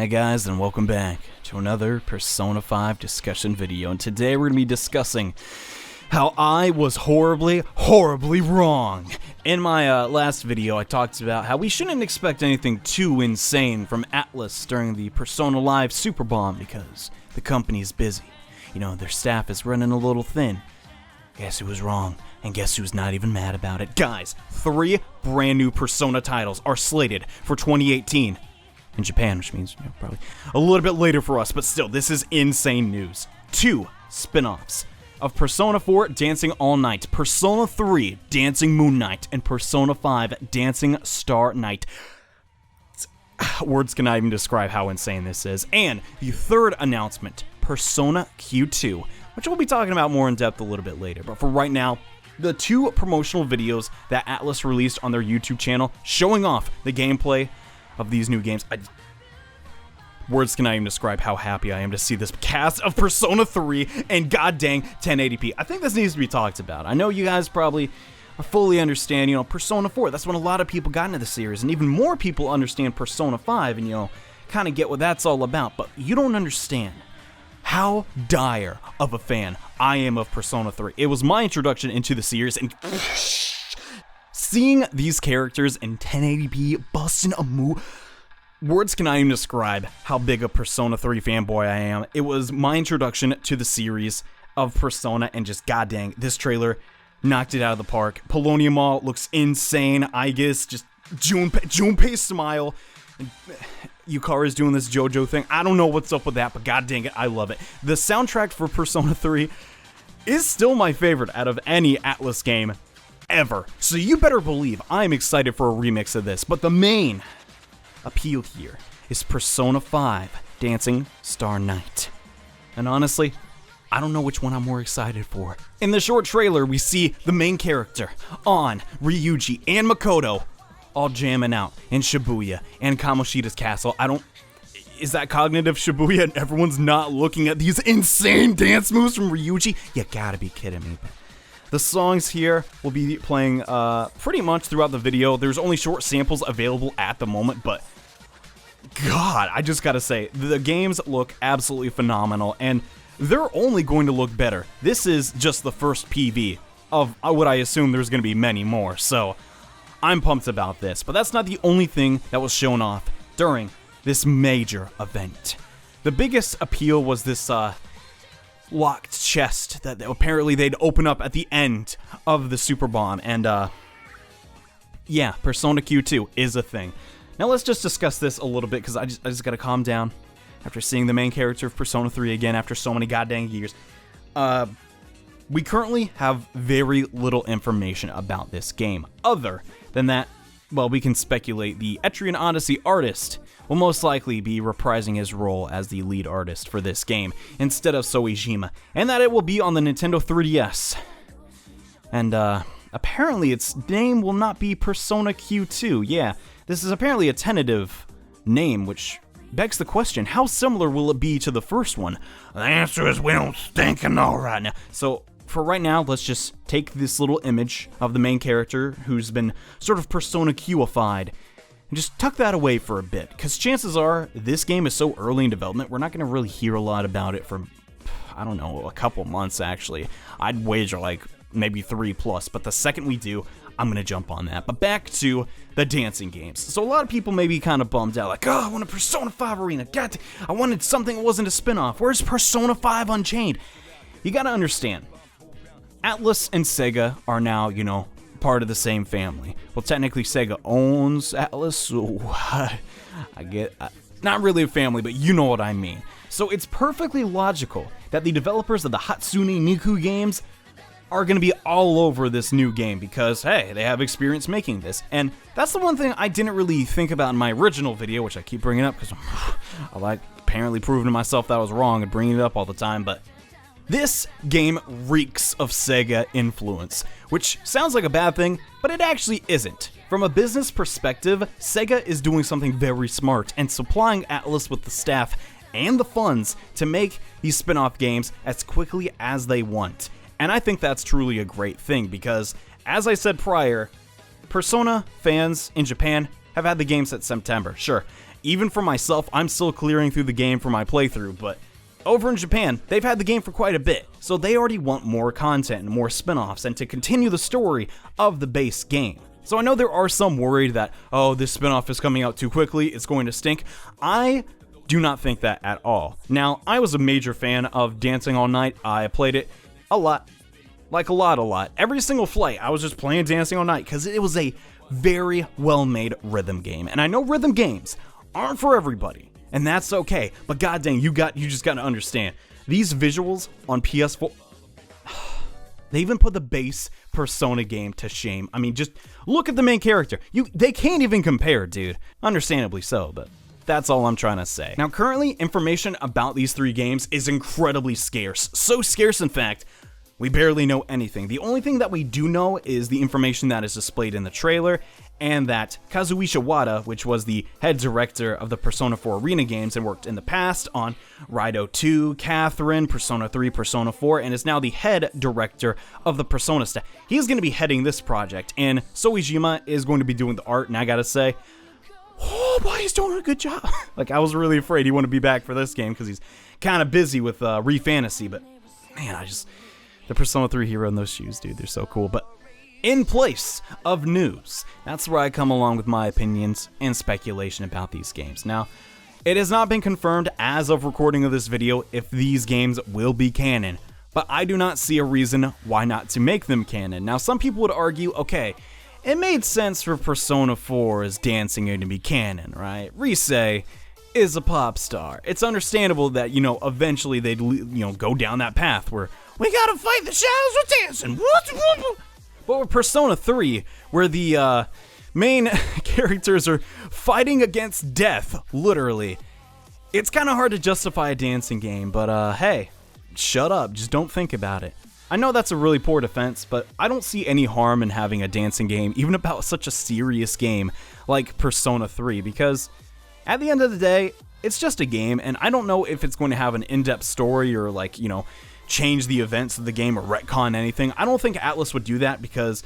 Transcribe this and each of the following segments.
Hey guys, and welcome back to another Persona 5 discussion video, and today we're going to be discussing how I was horribly wrong. In my last video, I talked about how we shouldn't expect anything too insane from Atlus during the Persona Live Super Bomb because the company's busy. You know, their staff is running a little thin. Guess who was wrong, and guess who's not even mad about it? Guys, 3 brand new Persona titles are slated for 2018. In Japan, which means probably a little bit later for us, but still, this is insane news. 2 spin-offs of Persona 4 Dancing All Night, Persona 3 Dancing Moonlight, and Persona 5 Dancing Starlight. Words cannot even describe how insane this is. And the third announcement, Persona Q2, which we'll be talking about more in depth a little bit later. But for right now, the 2 promotional videos that Atlus released on their YouTube channel showing off the gameplay of these new games. Words cannot even describe how happy I am to see this cast of Persona 3 and goddamn 1080p. I think this needs to be talked about. I know you guys probably fully understand, Persona 4. That's when a lot of people got into the series, and even more people understand Persona 5 and, kind of get what that's all about. But you don't understand how dire of a fan I am of Persona 3. It was my introduction into the series, and seeing these characters in 1080p busting a move, words cannot even describe how big a Persona 3 fanboy I am. It was my introduction to the series of Persona, and just goddamn, this trailer knocked it out of the park. Polonium Mall looks insane. I guess just Junpei's smile. Yukari's doing this JoJo thing. I don't know what's up with that, but god dang it, I love it. The soundtrack for Persona 3 is still my favorite out of any Atlus game ever. So you better believe I'm excited for a remix of this. But the main appeal here is Persona 5 Dancing Starlight. And honestly, I don't know which one I'm more excited for. In the short trailer, we see the main character, An, Ryuji, and Makoto all jamming out in Shibuya and Kamoshida's castle. Is that cognitive Shibuya and everyone's not looking at these insane dance moves from Ryuji? You gotta be kidding me. The songs here will be playing pretty much throughout the video. There's only short samples available at the moment, but God, I just gotta say, the games look absolutely phenomenal, and they're only going to look better. This is just the first PV of what I assume there's going to be many more, so I'm pumped about this. But that's not the only thing that was shown off during this major event. The biggest appeal was this locked chest that apparently they'd open up at the end of the Super Bomb, and yeah, Persona Q2 is a thing. Now let's just discuss this a little bit, because I just gotta calm down after seeing the main character of Persona 3 again after so many goddamn years. We currently have very little information about this game, other than that, well, we can speculate the Etrian Odyssey artist will most likely be reprising his role as the lead artist for this game instead of Soejima, and that it will be on the Nintendo 3DS. And apparently its name will not be Persona Q2. Yeah, this is apparently a tentative name, which begs the question, how similar will it be to the first one? The answer is we don't stinking know right now. So for right now, let's just take this little image of the main character who's been sort of Persona Q-ified and just tuck that away for a bit, because chances are this game is so early in development, we're not going to really hear a lot about it for, I don't know, a couple months actually. I'd wager like maybe 3+, but the second we do, I'm going to jump on that. But back to the dancing games. So a lot of people may be kind of bummed out, like, oh, I want a Persona 5 arena. God, I wanted something that wasn't a spin-off. Where's Persona 5 Unchained? You got to understand, Atlus and Sega are now, part of the same family. Well, technically Sega owns Atlus, so I get, not really a family, but you know what I mean. So it's perfectly logical that the developers of the Hatsune Miku games are going to be all over this new game because, hey, they have experience making this. And that's the one thing I didn't really think about in my original video, which I keep bringing up because I like apparently proving to myself that I was wrong and bringing it up all the time. But this game reeks of Sega influence, which sounds like a bad thing, but it actually isn't. From a business perspective, Sega is doing something very smart and supplying Atlus with the staff and the funds to make these spin-off games as quickly as they want. And I think that's truly a great thing because, as I said prior, Persona fans in Japan have had the game since September. Sure, even for myself, I'm still clearing through the game for my playthrough, but over in Japan, they've had the game for quite a bit, so they already want more content and more spin-offs and to continue the story of the base game. So I know there are some worried that, oh, this spin-off is coming out too quickly, it's going to stink. I do not think that at all. Now, I was a major fan of Dancing All Night. I played it a lot. Like a lot. Every single flight, I was just playing Dancing All Night because it was a very well-made rhythm game. And I know rhythm games aren't for everybody, and that's okay. But god dang, you just gotta understand. These visuals on PS4, they even put the base Persona game to shame. I mean, just look at the main character. They can't even compare, dude. Understandably so, but that's all I'm trying to say. Now, currently, information about these 3 games is incredibly scarce. So scarce, in fact, we barely know anything. The only thing that we do know is the information that is displayed in the trailer, and that Kazuhisa Wada, which was the head director of the Persona 4 Arena games and worked in the past on Raido 2, Catherine, Persona 3, Persona 4, and is now the head director of the Persona staff. He's going to be heading this project, and Soejima is going to be doing the art, and I gotta say, oh boy, he's doing a good job. Like, I was really afraid he wouldn't be back for this game because he's kind of busy with Re-Fantasy, but man, the Persona 3 hero in those shoes, dude, they're so cool. But in place of news, that's where I come along with my opinions and speculation about these games. Now, it has not been confirmed as of recording of this video if these games will be canon, but I do not see a reason why not to make them canon. Now, some people would argue, okay, it made sense for Persona 4's dancing to be canon, right? Rise is a pop star. It's understandable that, eventually they'd, go down that path where we gotta fight the shadows with dancing. But with Persona 3, where the main characters are fighting against death, literally, it's kind of hard to justify a dancing game, but hey, shut up, just don't think about it. I know that's a really poor defense, but I don't see any harm in having a dancing game, even about such a serious game like Persona 3, because at the end of the day, it's just a game, and I don't know if it's going to have an in-depth story or, like, change the events of the game or retcon anything. I don't think Atlus would do that because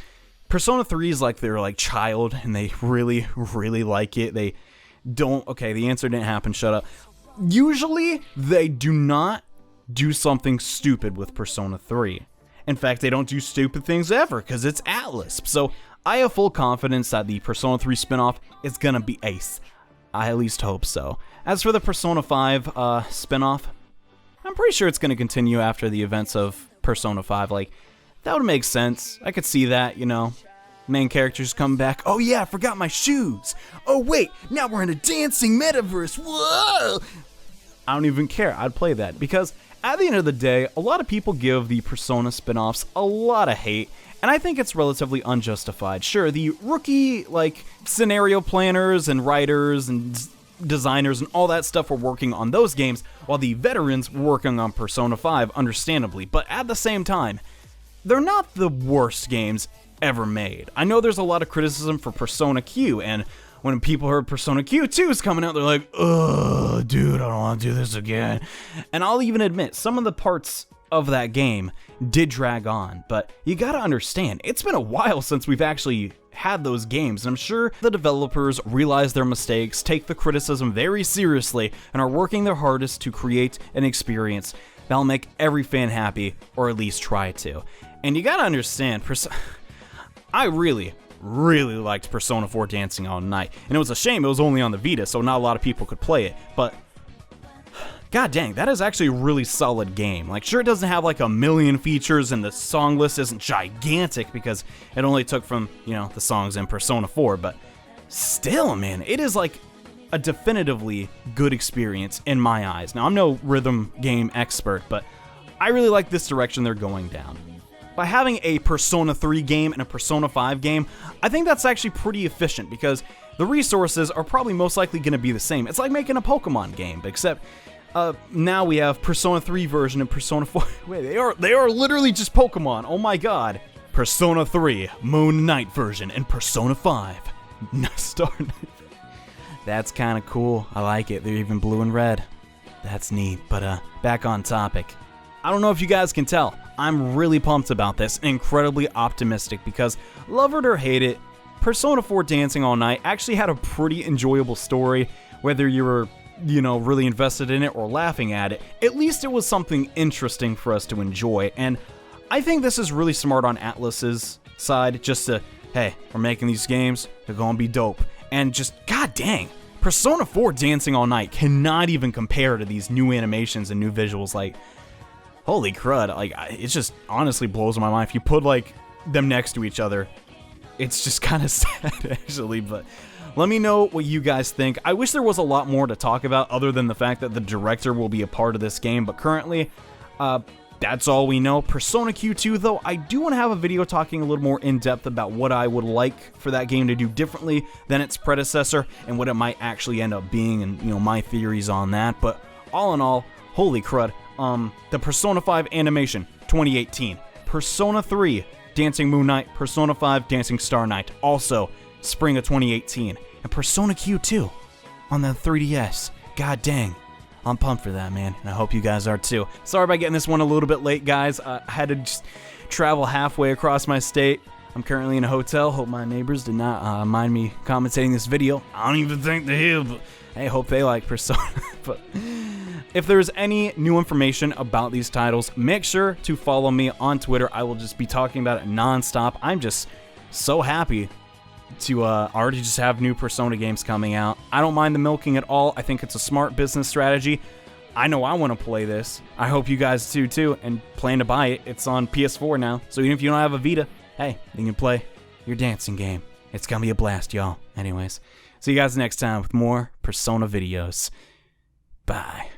Persona 3 is like their, child, and they really, really like it. They don't... Okay, the answer didn't happen, shut up. Usually, they do not do something stupid with Persona 3. In fact, they don't do stupid things ever, because it's Atlus. So, I have full confidence that the Persona 3 spinoff is gonna be ace. I at least hope so. As for the Persona 5 spinoff, I'm pretty sure it's gonna continue after the events of Persona 5. That would make sense. I could see that, Main characters come back. Oh yeah, I forgot my shoes. Oh wait, now we're in a dancing metaverse. Whoa! I don't even care. I'd play that because at the end of the day, a lot of people give the Persona spin-offs a lot of hate, and I think it's relatively unjustified. Sure, the rookie, scenario planners and writers and designers and all that stuff were working on those games, while the veterans were working on Persona 5, understandably. But at the same time, they're not the worst games ever made. I know there's a lot of criticism for Persona Q, and when people heard Persona Q2 is coming out, they're like, ugh, dude, I don't want to do this again. And I'll even admit, some of the parts of that game did drag on, but you gotta understand, it's been a while since we've actually had those games, and I'm sure the developers realize their mistakes, take the criticism very seriously, and are working their hardest to create an experience that'll make every fan happy, or at least try to. And you gotta understand, I really liked Persona 4 Dancing All Night, and it was a shame it was only on the Vita, so not a lot of people could play it, but god dang, that is actually a really solid game. Sure, it doesn't have a million features, and the song list isn't gigantic because it only took from, the songs in Persona 4, but still, man, it is a definitively good experience in my eyes. Now, I'm no rhythm game expert, but I really like this direction they're going down. By having a Persona 3 game and a Persona 5 game, I think that's actually pretty efficient because the resources are probably most likely going to be the same. It's like making a Pokemon game, except now we have Persona 3 version and Persona 4. Wait, they are literally just Pokemon. Oh my god. Persona 3 Moonlight version and Persona 5 Starlight. That's kind of cool. I like it. They're even blue and red. That's neat. But back on topic. I don't know if you guys can tell, I'm really pumped about this, incredibly optimistic, because love it or hate it, Persona 4 Dancing All Night actually had a pretty enjoyable story, whether you were, really invested in it or laughing at it. At least it was something interesting for us to enjoy, and I think this is really smart on Atlus's side, just to, hey, we're making these games, they're gonna be dope, and just, god dang, Persona 4 Dancing All Night cannot even compare to these new animations and new visuals. Like, holy crud, like, it just honestly blows my mind. If you put, like, them next to each other, it's just kind of sad, actually, but let me know what you guys think. I wish there was a lot more to talk about other than the fact that the director will be a part of this game, but currently, that's all we know. Persona Q2, though, I do want to have a video talking a little more in-depth about what I would like for that game to do differently than its predecessor and what it might actually end up being and, my theories on that. But all in all, holy crud. The Persona 5 animation, 2018. Persona 3, Dancing Moonlight. Persona 5, Dancing Starlight, also spring of 2018. And Persona Q2 on the 3DS. God dang. I'm pumped for that, man, and I hope you guys are too. Sorry about getting this one a little bit late, guys. I had to just travel halfway across my state. I'm currently in a hotel. Hope my neighbors did not mind me commentating this video. I don't even think they hear, but hey, hope they like Persona. But if there's any new information about these titles, make sure to follow me on Twitter. I will just be talking about it nonstop. I'm just so happy to already just have new Persona games coming out. I don't mind the milking at all. I think it's a smart business strategy. I know I want to play this. I hope you guys do too, and plan to buy it. It's on PS4 now, so even if you don't have a Vita, hey, you can play your dancing game. It's gonna be a blast, y'all. Anyways, see you guys next time with more Persona videos. Bye.